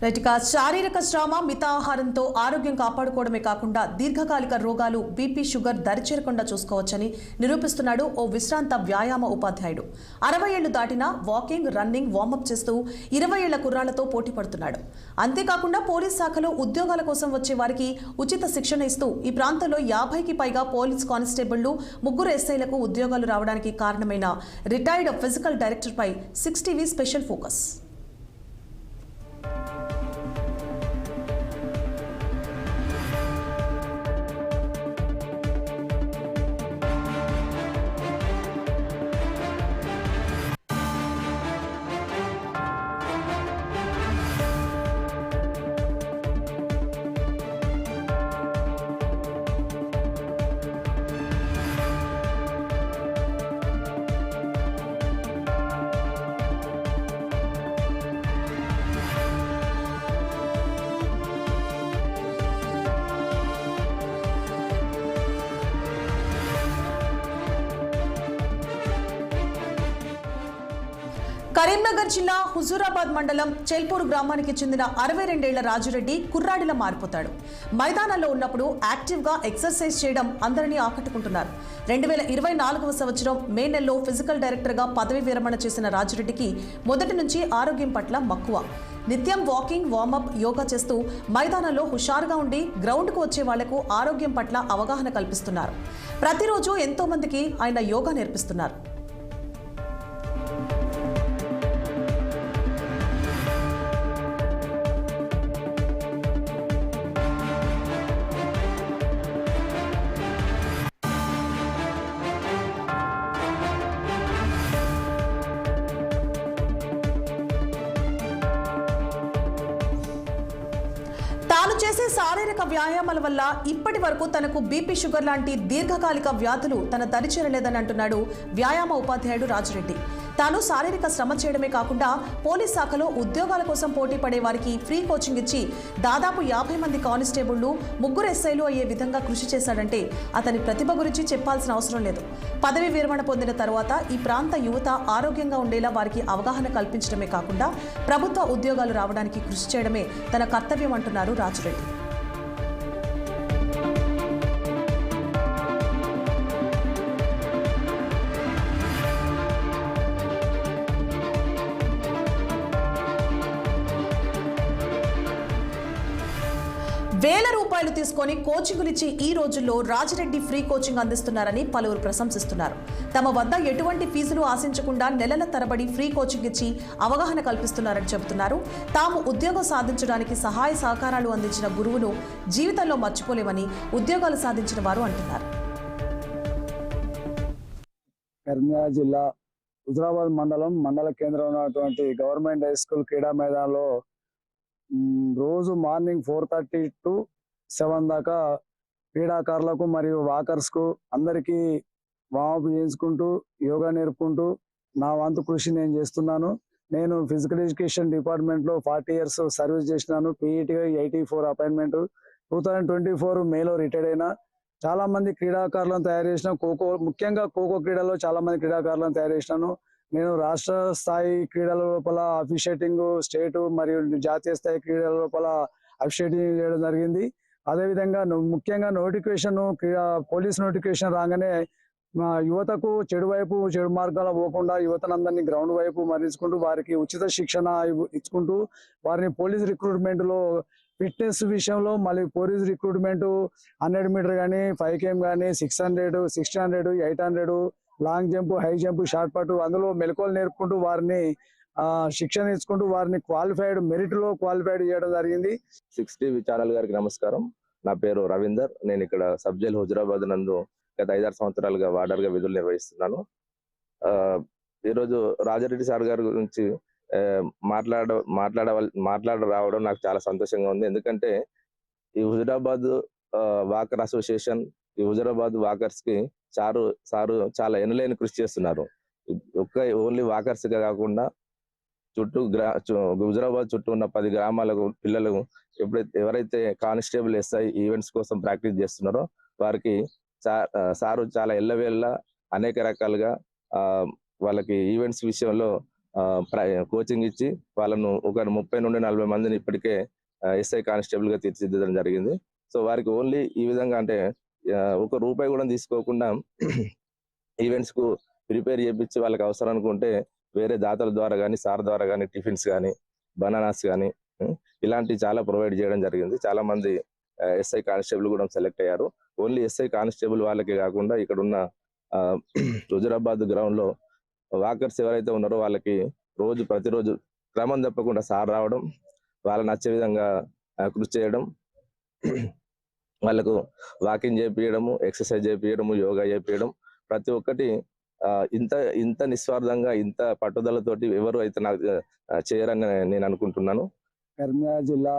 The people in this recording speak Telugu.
రైట్గా శారీరక శ్రమ మిత ఆహారంతో ఆరోగ్యం కాపాడుకోవడమే కాకుండా దీర్ఘకాలిక రోగాలు బీపీ షుగర్ దరిచేరకుండా చూసుకోవచ్చని నిరూపిస్తున్నాడు ఓ విశ్రాంత వ్యాయామ ఉపాధ్యాయుడు. 60 ఏళ్లు దాటినా వాకింగ్, రన్నింగ్, వార్మప్ చేస్తూ 20 ఏళ్ల కుర్రాళ్లతో పోటీ పడుతున్నాడు. అంతేకాకుండా పోలీస్ శాఖలో ఉద్యోగాల కోసం వచ్చే వారికి ఉచిత శిక్షణ ఇస్తూ ఈ ప్రాంతంలో 50కి పైగా పోలీస్ కానిస్టేబుళ్లు, 3 ఎస్ఐలకు ఉద్యోగాలు రావడానికి కారణమైన రిటైర్డ్ ఫిజికల్ డైరెక్టర్పై 6 టీవీ స్పెషల్ ఫోకస్. కరీంనగర్ జిల్లా హుజూరాబాద్ మండలం చెల్పూరు గ్రామానికి చెందిన 62 ఏళ్ల రాజురెడ్డి కుర్రాడిలా మారిపోతాడు. మైదానంలో ఉన్నప్పుడు యాక్టివ్గా ఎక్సర్సైజ్ చేయడం అందరినీ ఆకట్టుకుంటున్నారు. 2024వ సంవత్సరం మే నెలలో ఫిజికల్ డైరెక్టర్గా పదవి విరమణ చేసిన రాజురెడ్డికి మొదటి నుంచి ఆరోగ్యం పట్ల మక్కువ. నిత్యం వాకింగ్, వార్మప్, యోగా చేస్తూ మైదానంలో హుషారుగా ఉండి గ్రౌండ్కు వచ్చే వాళ్లకు ఆరోగ్యం పట్ల అవగాహన కల్పిస్తున్నారు. ప్రతిరోజు ఎంతో మందికి ఆయన యోగా నేర్పిస్తున్నారు. తాను చేసే శారీరక వ్యాయామాల వల్ల ఇప్పటి వరకు తనకు బీపీ, షుగర్ లాంటి దీర్ఘకాలిక వ్యాధులు తన దరిచేరలేదని అంటున్నాడు వ్యాయామ ఉపాధ్యాయుడు రాజురెడ్డి. తాను శారీరక శ్రమ చేయడమే కాకుండా పోలీస్ శాఖలో ఉద్యోగాల కోసం పోటీ పడే వారికి ఫ్రీ కోచింగ్ ఇచ్చి దాదాపు 50 మంది కానిస్టేబుళ్లు, 3 ఎస్ఐలు అయ్యే విధంగా కృషి చేశాడంటే అతని ప్రతిభ గురించి చెప్పాల్సిన అవసరం లేదు. పదవి విరమణ పొందిన తరువాత ఈ ప్రాంత యువత ఆరోగ్యంగా ఉండేలా వారికి అవగాహన కల్పించడమే కాకుండా ప్రభుత్వ ఉద్యోగాలు రావడానికి కృషి చేయడమే తన కర్తవ్యం అంటున్నారు రాజురెడ్డి. వేల రూపాయలు తీసుకొని కోచింగులిచ్చి ఈ రోజుల్లో రాజిరెడ్డి ఫ్రీ కోచింగ్ అందిస్తున్నారని పలువురు ప్రశంసిస్తున్నారు. తమ వద్ద ఎటువంటి ఫీజులు ఆశించకుండా నెలల తరబడి ఫ్రీ కోచింగ్ ఇచ్చి అవగాహన కల్పిస్తున్నారని చెబుతున్నారు. తాము ఉద్యోగం సాధించడానికి సహాయ సహకారాలు అందించిన గురువును జీవితంలో మర్చిపోలేమని ఉద్యోగాలు సాధించిన వారు అంటున్నారు. కరీంనగర్ జిల్లా హుజూరాబాద్ మండల కేంద్రంలో ఉన్నటువంటి గవర్నమెంట్ హై స్కూల్ క్రీడా మైదానంలో రోజు మార్నింగ్ 4:30 to 7 దాకా క్రీడాకారులకు మరియు వాకర్స్ కు అందరికీ వామప్ చేయించుకుంటూ యోగా నేర్పుకుంటూ నా వంతు కృషి నేను చేస్తున్నాను. నేను ఫిజికల్ ఎడ్యుకేషన్ డిపార్ట్మెంట్ లో 40 years సర్వీస్ చేసినాను. PET 84 appointment. 2024 మేలో రిటైర్డ్ అయినా. చాలా మంది క్రీడాకారులను తయారు చేసిన ముఖ్యంగా ఖోఖో క్రీడలో చాలా మంది క్రీడాకారులను తయారు చేసినాను. నేను రాష్ట్ర స్థాయి క్రీడల లోపల అఫిషియేటింగ్, స్టేట్ మరియు జాతీయ స్థాయి క్రీడల లోపల అఫిషియేటింగ్ చేయడం జరిగింది. అదేవిధంగా ముఖ్యంగా పోలీస్ నోటిఫికేషన్ రాగానే యువతకు చెడు మార్గాల పోకుండా యువతనందరినీ గ్రౌండ్ వైపు మరించుకుంటూ వారికి ఉచిత శిక్షణ ఇచ్చుకుంటూ వారిని పోలీస్ రిక్రూట్మెంట్ లో ఫిట్నెస్ విషయంలో మళ్ళీ పోలీస్ రిక్రూట్మెంట్ 100 మీటర్ కానీ, 5 km కానీ, 600, 1600, 800, long jump, high jump, short పట్ అందులో మెలకువలు నేర్పుకుంటూ వారిని శిక్షణ ఇచ్చుకుంటూ వారిని మెరిట్ లో క్వాలిఫైడ్ చేయడం జరిగింది. 6 టీవీ ఛానల్ గారికి నమస్కారం. నా పేరు రవీందర్. నేను ఇక్కడ సబ్ జైల్ హుజూరాబాద్ నందు గత 5-6 సంవత్సరాలుగా వార్డర్ గా విధులు నిర్వహిస్తున్నాను. ఈరోజు రాజారెడ్డి సార్ గారి గురించి మాట్లాడ రావడం నాకు చాలా సంతోషంగా ఉంది. ఎందుకంటే ఈ హుజూరాబాద్ వాకర్ అసోసియేషన్, ఈ హుజూరాబాద్ వాకర్స్ కి సారు చాలా ఎనలేని కృషి చేస్తున్నారు. ఓన్లీ వాకర్స్ గా కాకుండా హుజూరాబాద్ చుట్టూ ఉన్న 10 గ్రామాలకు పిల్లలు ఎవరైతే కానిస్టేబుల్ ఎస్ఐ ఈవెంట్స్ కోసం ప్రాక్టీస్ చేస్తున్నారో వారికి సారు చాలా ఎల్లవేళ్ళ అనేక రకాలుగా వాళ్ళకి ఈవెంట్స్ విషయంలో కోచింగ్ ఇచ్చి వాళ్ళను ఒక 30 నుండి 40 మందిని ఇప్పటికే ఎస్ఐ కానిస్టేబుల్ గా తీర్చిదిద్దడం జరిగింది. సో వారికి ఓన్లీ ఈ విధంగా అంటే ఒక రూపాయి కూడా తీసుకోకుండా ఈవెంట్స్ కు ప్రిపేర్ చేపించి వాళ్ళకి అవసరం అనుకుంటే వేరే దాతల ద్వారా కానీ సార్ ద్వారా కానీ టిఫిన్స్ కానీ బనానాస్ కానీ ఇలాంటి చాలా ప్రొవైడ్ చేయడం జరిగింది. చాలా మంది ఎస్ఐ కానిస్టేబుల్ కూడా సెలెక్ట్ అయ్యారు. ఓన్లీ ఎస్ఐ కానిస్టేబుల్ వాళ్ళకి కాకుండా ఇక్కడ ఉన్న హుజురాబాద్ గ్రౌండ్ లో వాకర్స్ ఎవరైతే ఉన్నారో వాళ్ళకి ప్రతిరోజు క్రమం తప్పకుండా సార్ రావడం, వాళ్ళని నచ్చే విధంగా కృషి చేయడం, వాళ్ళకు వాకింగ్ చేపియడము, ఎక్సర్సైజ్ చేపియడము, యోగా చేపియడం, ప్రతి ఒక్కటి ఇంత నిస్వార్థంగా ఇంత పట్టుదలతోటి ఎవరు అయితే నాకు చేయరని నేను అనుకుంటున్నాను. కరీంనగర్ జిల్లా